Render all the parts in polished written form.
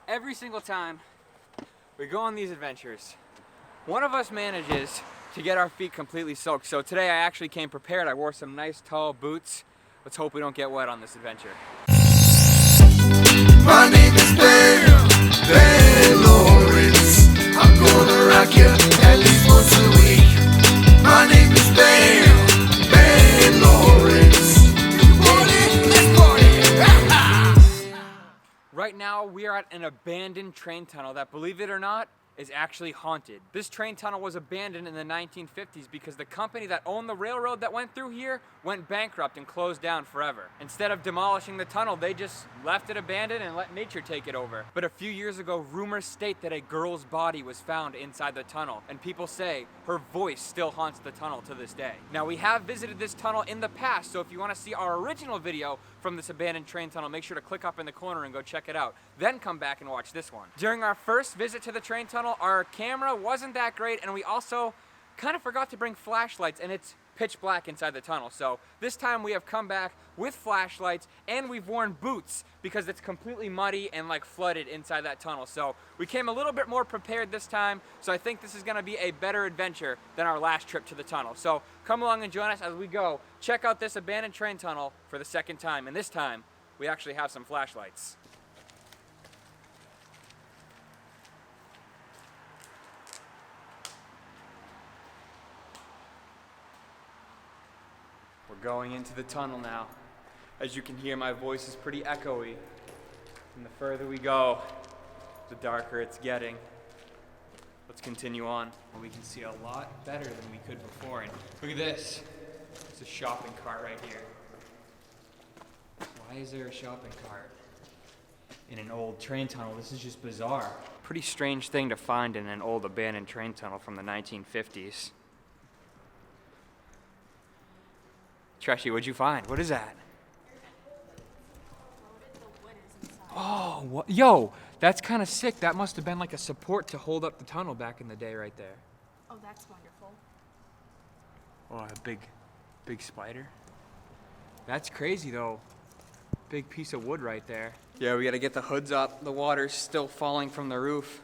Every single time we go on these adventures, one of us manages to get our feet completely soaked. So today I actually came prepared. I wore some nice tall boots. Let's hope we don't get wet on this adventure. My name is Ben Lawrence. I'm gonna rock you at least once a week. My name is Ben Lawrence. Let's party. Right now we are at an abandoned train tunnel that, believe it or not, is actually haunted. This train tunnel was abandoned in the 1950s because the company that owned the railroad that went through here went bankrupt and closed down forever. Instead of demolishing the tunnel, they just left it abandoned and let nature take it over. But a few years ago, rumors state that a girl's body was found inside the tunnel, and people say her voice still haunts the tunnel to this day. Now, we have visited this tunnel in the past, so if you want to see our original video from this abandoned train tunnel, make sure to click up in the corner and go check it out. Then come back and watch this one. During our first visit to the train tunnel, our camera wasn't that great, and we also kind of forgot to bring flashlights, and it's pitch black inside the tunnel. So this time we have come back with flashlights, and we've worn boots because it's completely muddy and like flooded inside that tunnel. So we came a little bit more prepared this time, so I think this is gonna be a better adventure than our last trip to the tunnel. So come along and join us as we go check out this abandoned train tunnel for the second time, and this time we actually have some flashlights. We're going into the tunnel now. As you can hear, my voice is pretty echoey. And the further we go, the darker it's getting. Let's continue on. Well, we can see a lot better than we could before. And look at this. It's a shopping cart right here. Why is there a shopping cart in an old train tunnel? This is just bizarre. Pretty strange thing to find in an old abandoned train tunnel from the 1950s. Trashy, what'd you find? What is that? Oh, what? Yo, that's kind of sick. That must have been like a support to hold up the tunnel back in the day right there. Oh, that's wonderful. Oh, a big spider. That's crazy though. Big piece of wood right there. Yeah, we gotta get the hoods up. The water's still falling from the roof.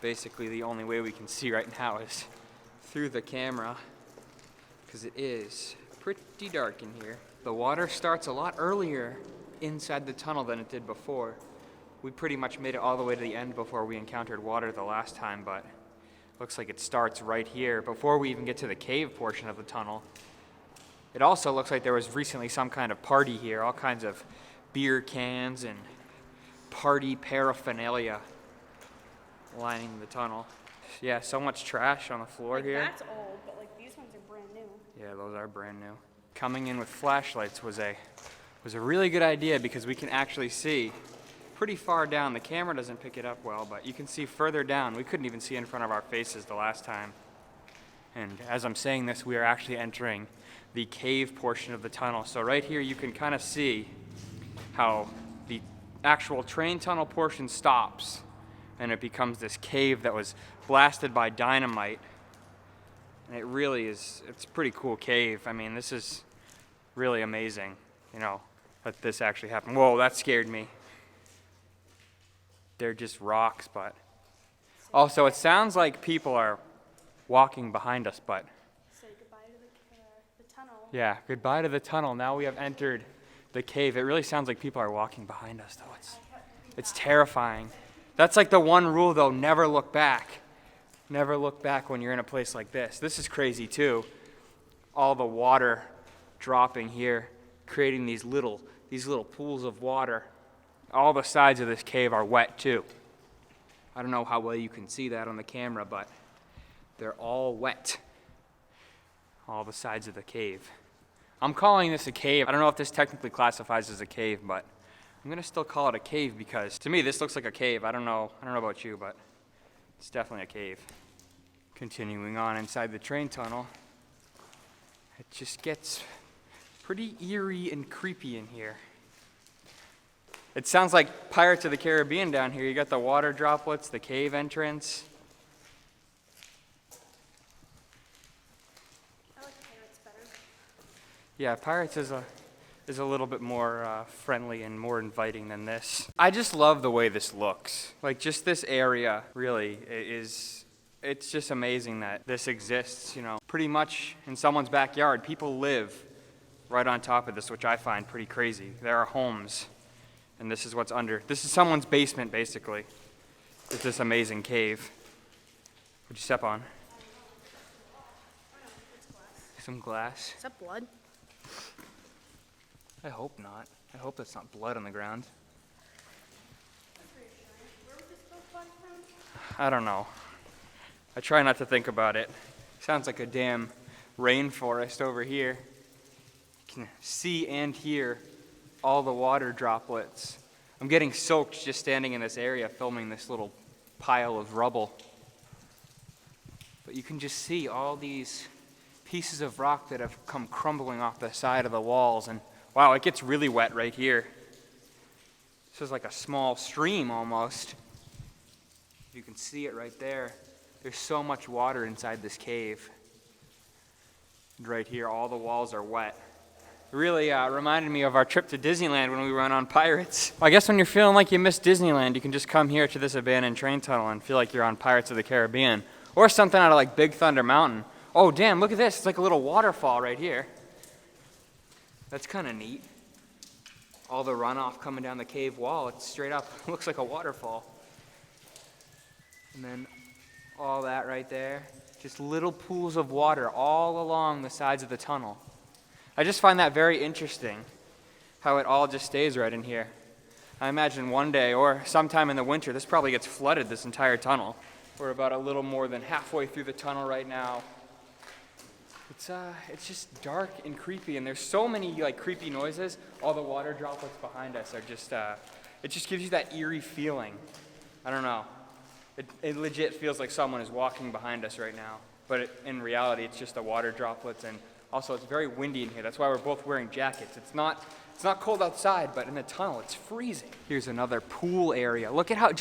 Basically, the only way we can see right now is through the camera, because it is pretty dark in here. The water starts a lot earlier inside the tunnel than it did before. We pretty much made it all the way to the end before we encountered water the last time, but looks like it starts right here before we even get to the cave portion of the tunnel. It also looks like there was recently some kind of party here, all kinds of beer cans and party paraphernalia lining the tunnel. Yeah, so much trash on the floor here. That's old, but like these ones are brand new. Yeah, those are brand new. Coming in with flashlights was a really good idea because we can actually see pretty far down. The camera doesn't pick it up well, but you can see further down. We couldn't even see in front of our faces the last time. And as I'm saying this, we are actually entering the cave portion of the tunnel. So right here you can kind of see how the actual train tunnel portion stops, and it becomes this cave that was blasted by dynamite. And it really is, it's a pretty cool cave. I mean, this is really amazing, you know, that this actually happened. Whoa, that scared me. They're just rocks, but also it sounds like people are walking behind us, but Say goodbye to the tunnel. yeah, goodbye to the tunnel. Now we have entered the cave. It really sounds like people are walking behind us, though. It's terrifying. That's like the one rule, though, never look back. Never look back when you're in a place like this. This is crazy, too. All the water dropping here, creating these little pools of water. All the sides of this cave are wet, too. I don't know how well you can see that on the camera, but they're all wet. All the sides of the cave. I'm calling this a cave. I don't know if this technically classifies as a cave, but I'm gonna still call it a cave because to me this looks like a cave. I don't know about you, but it's definitely a cave. Continuing on inside the train tunnel, it just gets pretty eerie and creepy in here. It sounds like Pirates of the Caribbean down here. You got the water droplets, the cave entrance. I like Pirates better. Yeah, Pirates is is a little bit more friendly and more inviting than this. I just love the way this looks. Like, just this area really it's just amazing that this exists, you know. Pretty much in someone's backyard, people live right on top of this, which I find pretty crazy. There are homes, and this is what's under. This is someone's basement, basically. It's this amazing cave. What'd you step on? Some glass. Is that blood? I hope not. I hope that's not blood on the ground. Where would this go blood from? I don't know. I try not to think about it. Sounds like a damn rainforest over here. You can see and hear all the water droplets. I'm getting soaked just standing in this area filming this little pile of rubble. But you can just see all these pieces of rock that have come crumbling off the side of the walls, and wow, it gets really wet right here. This is like a small stream almost. You can see it right there. There's so much water inside this cave. And right here, all the walls are wet. It really reminded me of our trip to Disneyland when we went on Pirates. I guess when you're feeling like you missed Disneyland, you can just come here to this abandoned train tunnel and feel like you're on Pirates of the Caribbean. Or something out of like Big Thunder Mountain. Oh damn, look at this. It's like a little waterfall right here. That's kind of neat. All the runoff coming down the cave wall, it's straight up, looks like a waterfall. And then all that right there, just little pools of water all along the sides of the tunnel. I just find that very interesting, how it all just stays right in here. I imagine one day or sometime in the winter, this probably gets flooded, this entire tunnel. We're about a little more than halfway through the tunnel right now. It's just dark and creepy, and there's so many like creepy noises. All the water droplets behind us are just, it just gives you that eerie feeling. I don't know. It legit feels like someone is walking behind us right now. But in reality, it's just the water droplets, and also it's very windy in here. That's why we're both wearing jackets. It's not cold outside, but in the tunnel, it's freezing. Here's another pool area. Look at how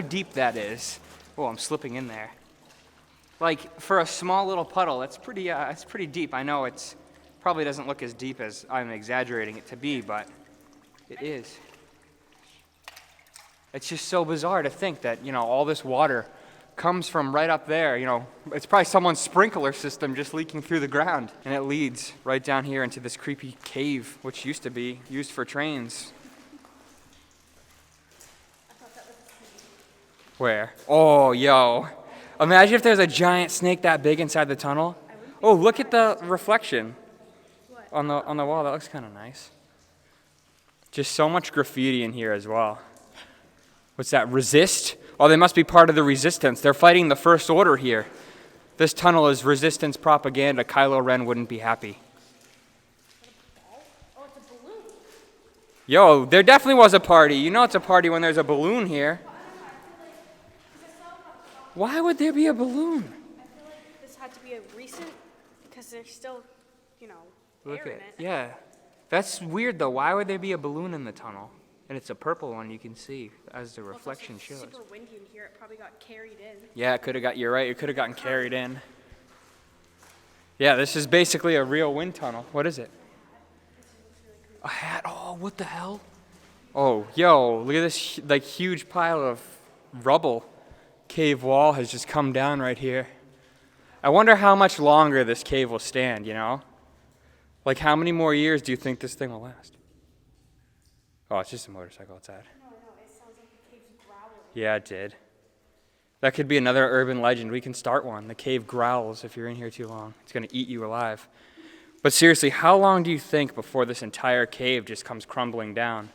deep that is. Oh, I'm slipping in there. Like, for a small little puddle, it's pretty deep. I know it's probably doesn't look as deep as I'm exaggerating it to be, but it is. It's just so bizarre to think that, you know, all this water comes from right up there. You know, it's probably someone's sprinkler system just leaking through the ground, and it leads right down here into this creepy cave, which used to be used for trains. Where? Oh, yo. Imagine if there's a giant snake that big inside the tunnel. Oh, look at the reflection on the wall. That looks kind of nice. Just so much graffiti in here as well. What's that? Resist? Oh, they must be part of the resistance. They're fighting the First Order here. This tunnel is resistance propaganda. Kylo Ren wouldn't be happy. Oh, it's a balloon. Yo, there definitely was a party. You know it's a party when there's a balloon here. Why would there be a balloon? I feel like this had to be a recent, because there's still, you know, Look air in at it. yeah. That's weird though. Why would there be a balloon in the tunnel? And it's a purple one you can see as the Well, it's reflection also shows. super windy in here. It probably got carried in. Yeah, you're right. It could have gotten carried in. Yeah, this is basically a real wind tunnel. What is it? A hat. Oh, what the hell? Oh, yo, look at this like huge pile of rubble. Cave wall has just come down right here. I wonder how much longer this cave will stand, you know? Like, how many more years do you think this thing will last? Oh, it's just a motorcycle outside. No, it sounds like the cave's growling. Yeah, it did. That could be another urban legend. We can start one. The cave growls if you're in here too long. It's going to eat you alive. But seriously, how long do you think before this entire cave just comes crumbling down?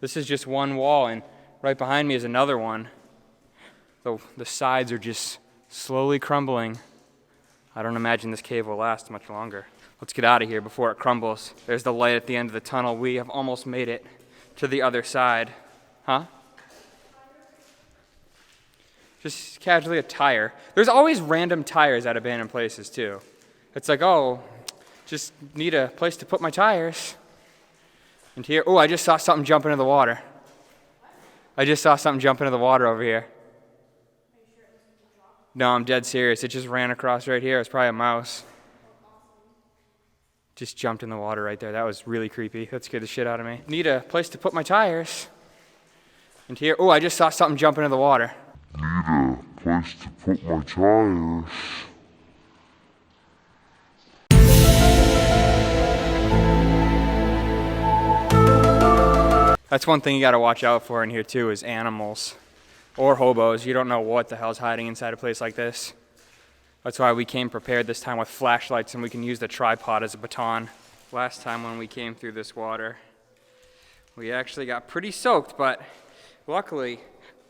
This is just one wall, and right behind me is another one. The sides are just slowly crumbling. I don't imagine this cave will last much longer. Let's get out of here before it crumbles. There's the light at the end of the tunnel. We have almost made it to the other side. Huh? Just casually a tire. There's always random tires at abandoned places too. It's like, oh, just need a place to put my tires. And here, oh, I just saw something jump into the water. I just saw something jump into the water over here. No, I'm dead serious. It just ran across right here. It's probably a mouse. Just jumped in the water right there. That was really creepy. That scared the shit out of me. Need a place to put my tires. And here, oh, I just saw something jump into the water. Need a place to put my tires. That's one thing you gotta watch out for in here too, is animals or hobos. You don't know what the hell's hiding inside a place like this. That's why we came prepared this time with flashlights, and we can use the tripod as a baton. Last time when we came through this water, we actually got pretty soaked, but luckily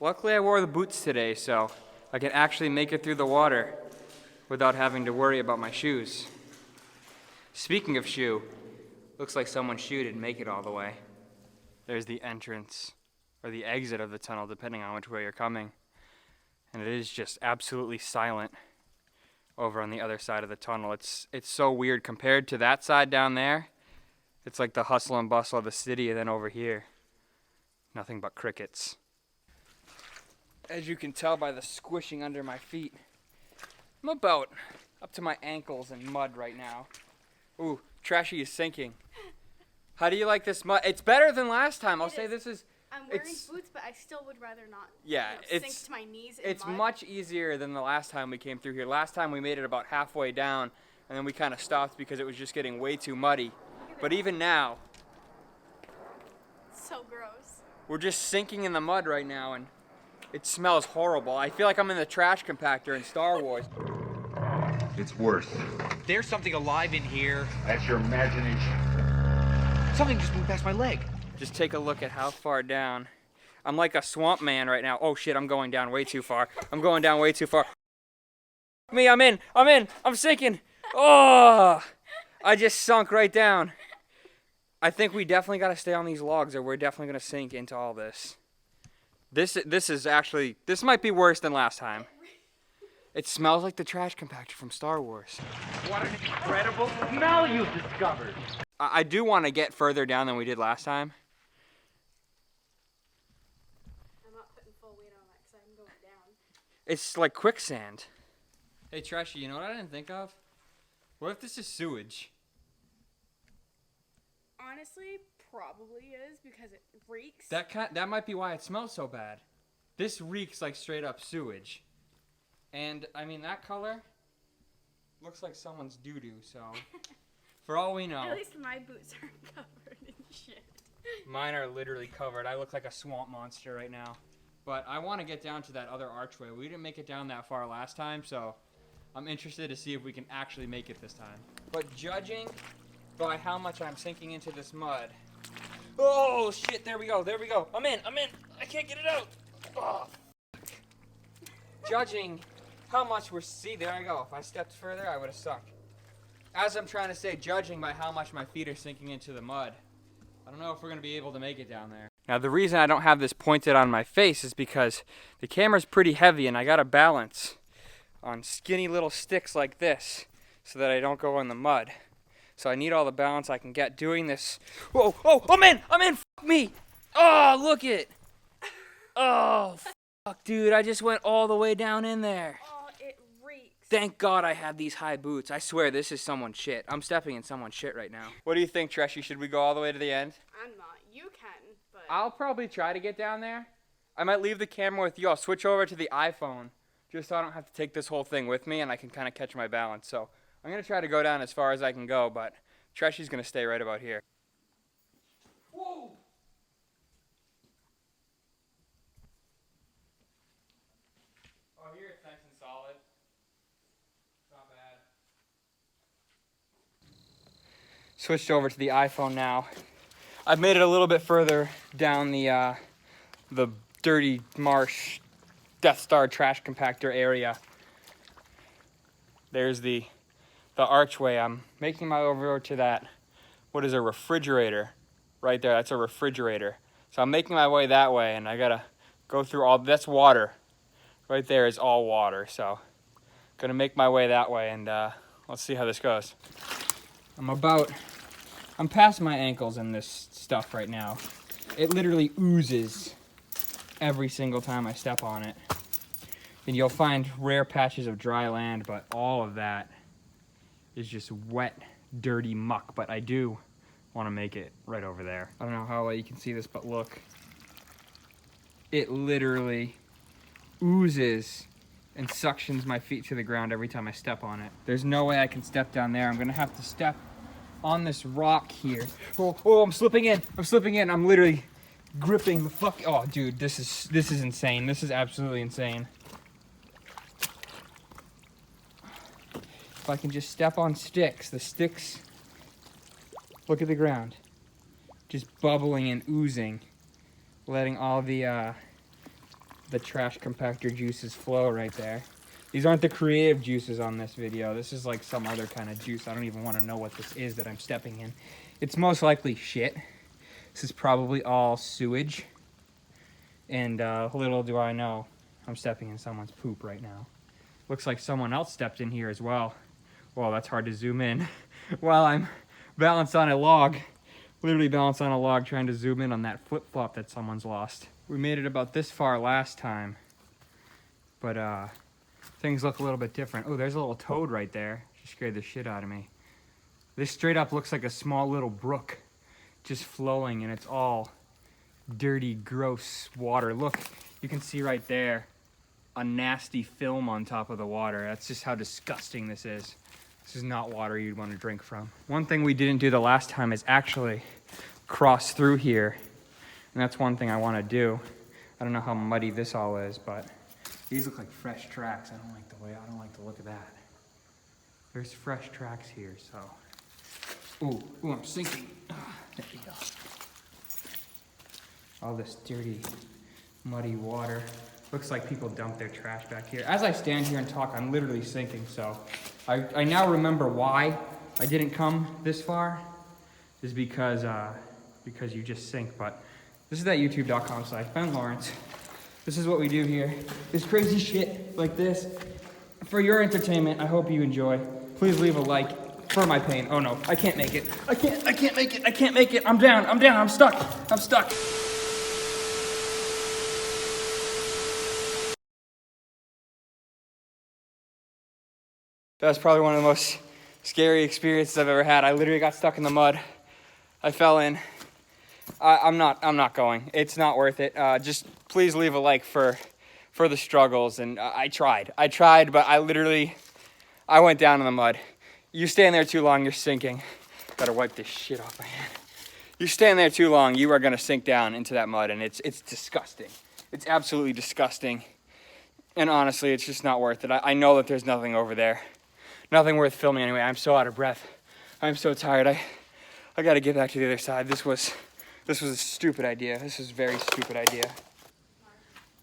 I wore the boots today, so I can actually make it through the water without having to worry about my shoes. Speaking of shoe, looks like someone shoe didn't make it all the way. There's the entrance, or the exit of the tunnel, depending on which way you're coming. And it is just absolutely silent over on the other side of the tunnel. It's so weird compared to that side down there. It's like the hustle and bustle of the city, and then over here, nothing but crickets. As you can tell by the squishing under my feet, I'm about up to my ankles in mud right now. Ooh, Trashy is sinking. How do you like this mud? It's better than last time. I'll say this is. I'm wearing boots, but I still would rather not. Yeah, sink to my knees in it's mud. much easier than the last time we came through here. Last time we made it about halfway down, and then we kind of stopped because it was just getting way too muddy. But even now, It's so gross. we're just sinking in the mud right now, and it smells horrible. I feel like I'm in the trash compactor in Star Wars. It's worse. There's something alive in here. That's your imagination. Something just moved past my leg. Just take a look at how far down. I'm like a swamp man right now. Oh shit, I'm going down way too far. I'm going down way too far. I'm in, I'm sinking. Oh, I just sunk right down. I think we definitely gotta stay on these logs, or we're definitely gonna sink into all this. This is actually, this might be worse than last time. It smells like the trash compactor from Star Wars. What an incredible smell you've discovered. I do want to get further down than we did last time. I'm not putting full weight on that because I'm going down. It's like quicksand. Hey Trashy, you know what I didn't think of? What if this is sewage? Honestly, probably is because it reeks. That might be why it smells so bad. This reeks like straight up sewage. And I mean, that color looks like someone's doo-doo, so for all we know. At least my boots aren't covered in shit. Mine are literally covered. I look like a swamp monster right now. But I want to get down to that other archway. We didn't make it down that far last time, so I'm interested to see if we can actually make it this time. But judging by how much I'm sinking into this mud. Oh shit, there we go. I'm in. I can't get it out. Oh, fuck. Judging how much see, there I go. If I stepped further, I would have sunk. As I'm trying to say, judging by how much my feet are sinking into the mud, I don't know if we're going to be able to make it down there. Now, the reason I don't have this pointed on my face is because the camera's pretty heavy, and I got to balance on skinny little sticks like this so that I don't go in the mud. So I need all the balance I can get doing this. Whoa, oh, I'm in, f*** me. Oh, look it. Oh, fuck, dude, I just went all the way down in there. Oh, it reeks. Thank God I have these high boots. I swear this is someone's shit. I'm stepping in someone's shit right now. What do you think, Treshy? Should we go all the way to the end? I'm not. You can, but I'll probably try to get down there. I might leave the camera with you. I'll switch over to the iPhone just so I don't have to take this whole thing with me and I can kind of catch my balance. So I'm going to try to go down as far as I can go, but Treshy's going to stay right about here. Whoa! Oh, here it's nice and solid. Not bad. Switched over to the iPhone now. I've made it a little bit further down the dirty marsh Death Star trash compactor area. There's the archway. I'm making my way over to that, what is a refrigerator? Right there, that's a refrigerator. So I'm making my way that way, and I gotta go through that's water. Right there is all water, so gonna make my way that way, and let's see how this goes. I'm past my ankles in this stuff right now. It literally oozes every single time I step on it. And you'll find rare patches of dry land, but all of that is just wet dirty muck, but I do want to make it right over there. I don't know how well you can see this, but look. It literally oozes and suctions my feet to the ground every time I step on it. There's no way I can step down there. I'm gonna have to step on this rock here. Oh, I'm slipping in. I'm literally gripping the fuck. Oh, dude, this is insane. This is absolutely insane. If I can just step on sticks, the sticks, look at the ground, just bubbling and oozing, letting all the trash compactor juices flow right there. These aren't the creative juices on this video. This is like some other kind of juice. I don't even want to know what this is that I'm stepping in. It's most likely shit. This is probably all sewage. And little do I know, I'm stepping in someone's poop right now. Looks like someone else stepped in here as well. Whoa, that's hard to zoom in. While I'm balanced on a log, literally balanced on a log trying to zoom in on that flip-flop that someone's lost. We made it about this far last time, but things look a little bit different. Oh, there's a little toad right there. She scared the shit out of me. This straight up looks like a small little brook just flowing, and it's all dirty, gross water. Look, you can see right there a nasty film on top of the water. That's just how disgusting this is. This is not water you'd want to drink from. One thing we didn't do the last time is actually cross through here. And that's one thing I want to do. I don't know how muddy this all is, but these look like fresh tracks. I don't like the look of that. There's fresh tracks here, so. Ooh, I'm sinking. There we go. All this dirty, muddy water. Looks like people dump their trash back here. As I stand here and talk, I'm literally sinking, so I now remember why I didn't come this far, is because you just sink. But this is that youtube.com site, Ben Lawrence. This is what we do here. This crazy shit like this. For your entertainment, I hope you enjoy. Please leave a like for my pain. Oh no, I can't make it. I can't make it. I'm down, I'm stuck. That was probably one of the most scary experiences I've ever had. I literally got stuck in the mud. I fell in. I'm not going. It's not worth it. Just please leave a like for the struggles. And I tried, but I went down in the mud. You stand there too long, you're sinking. Gotta wipe this shit off my hand. You stand there too long, you are gonna sink down into that mud, and it's disgusting. It's absolutely disgusting. And honestly, it's just not worth it. I know that there's nothing over there. Nothing worth filming anyway. I'm so out of breath. I'm so tired. I gotta get back to the other side. This was a stupid idea. This is a very stupid idea.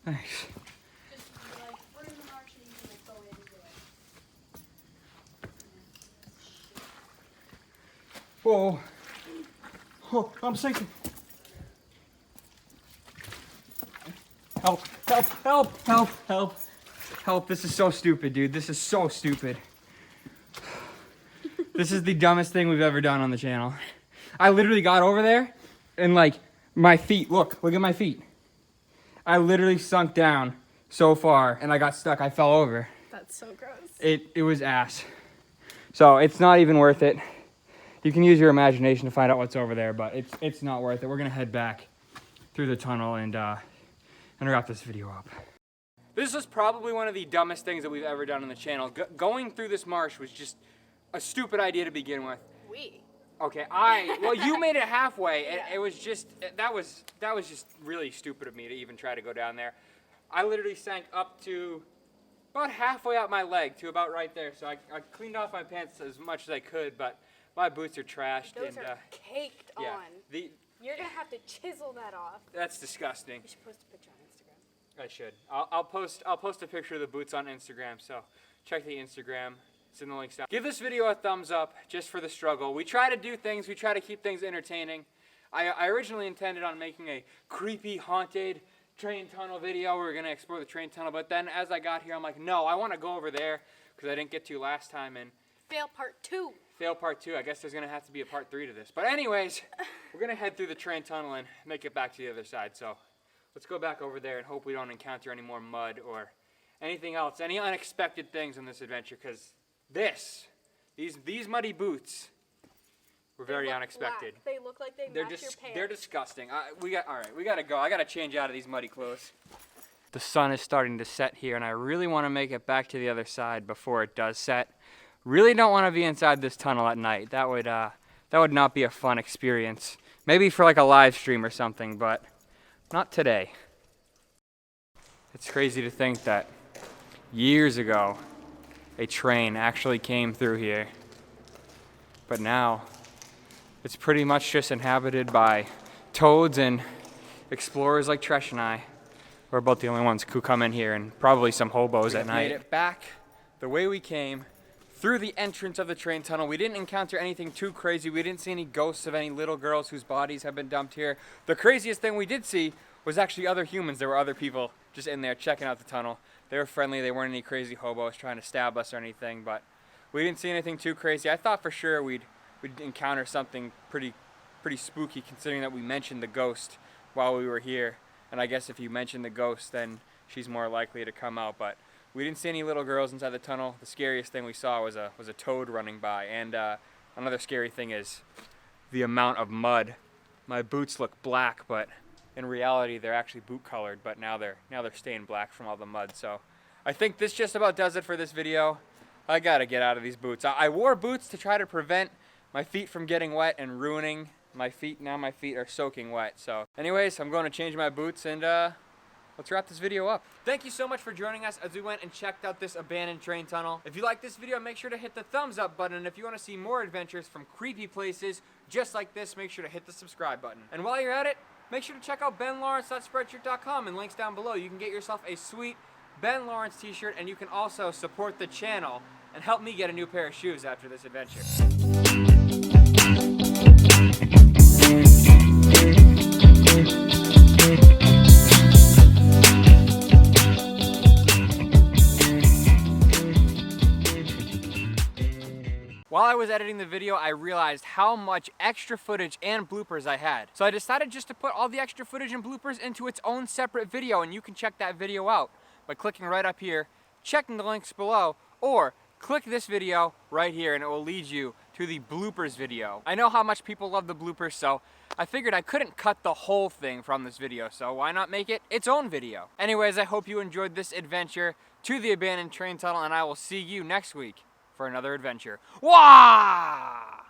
Thanks. Just like, we're in the march and you can like go in and do it. Whoa. Oh, I'm sinking. Help. This is so stupid, dude. This is so stupid. This is the dumbest thing we've ever done on the channel. I literally got over there and like my feet, look at my feet. I literally sunk down so far and I got stuck. I fell over. That's so gross. It was ass. So it's not even worth it. You can use your imagination to find out what's over there, but it's not worth it. We're gonna head back through the tunnel and wrap this video up. This was probably one of the dumbest things that we've ever done on the channel. Going through this marsh was just a stupid idea to begin with. Okay, well, you made it halfway, and it was just, that was just really stupid of me to even try to go down there. I literally sank up to about halfway up my leg, to about right there. So I cleaned off my pants as much as I could, but my boots are trashed. Those are caked on. You're gonna have to chisel that off. That's disgusting. You should post a picture on Instagram. I should. I'll post a picture of the boots on Instagram, so check the Instagram. It's in the links down. Give this video a thumbs up just for the struggle. We try to do things, we try to keep things entertaining. I originally intended on making a creepy, haunted train tunnel video. We were gonna explore the train tunnel, but then as I got here, I'm like, no, I wanna go over there because I didn't get to last time, and Fail part 2. Fail part 2. I guess there's gonna have to be a part 3 to this. But anyways, we're gonna head through the train tunnel and make it back to the other side. So let's go back over there and hope we don't encounter any more mud or anything else, any unexpected things on this adventure, because these muddy boots were very They look unexpected. black. They look like they They're match your pants. they're disgusting. All right, we gotta go. I gotta change out of these muddy clothes. The sun is starting to set here, and I really want to make it back to the other side before it does set. Really don't want to be inside this tunnel at night. That would not be a fun experience. Maybe for like a live stream or something, but not today. It's crazy to think that years ago a train actually came through here, but now it's pretty much just inhabited by toads and explorers like Tresh and I. We're about the only ones who come in here, and probably some hobos at night. We made it back the way we came, through the entrance of the train tunnel. We didn't encounter anything too crazy. We didn't see any ghosts of any little girls whose bodies have been dumped here. The craziest thing we did see was actually other humans. There were other people just in there checking out the tunnel. They were friendly. They weren't any crazy hobos trying to stab us or anything, but we didn't see anything too crazy. I thought for sure we'd encounter something pretty spooky, considering that we mentioned the ghost while we were here. And I guess if you mention the ghost, then she's more likely to come out. But we didn't see any little girls inside the tunnel. The scariest thing we saw was a toad running by. And another scary thing is the amount of mud. My boots look black, but in reality they're actually boot colored. But now they're stained black from all the mud. So I think this just about does it for this video. I gotta get out of these boots. I wore boots to try to prevent my feet from getting wet and ruining my feet. Now my feet are soaking wet. So anyways, I'm going to change my boots, and let's wrap this video up. Thank you so much for joining us as we went and checked out this abandoned train tunnel. If you like this video, make sure to hit the thumbs up button. And if you want to see more adventures from creepy places just like this, make sure to hit the subscribe button. And while you're at it, make sure to check out benlawrence.spreadshirt.com, and links down below. You can get yourself a sweet Ben Lawrence t-shirt, and you can also support the channel and help me get a new pair of shoes after this adventure. While I was editing the video, I realized how much extra footage and bloopers I had. So I decided just to put all the extra footage and bloopers into its own separate video, and you can check that video out by clicking right up here, checking the links below, or click this video right here and it will lead you to the bloopers video. I know how much people love the bloopers, so I figured I couldn't cut the whole thing from this video, so why not make it its own video? Anyways, I hope you enjoyed this adventure to the abandoned train tunnel, and I will see you next week for another adventure. Wah!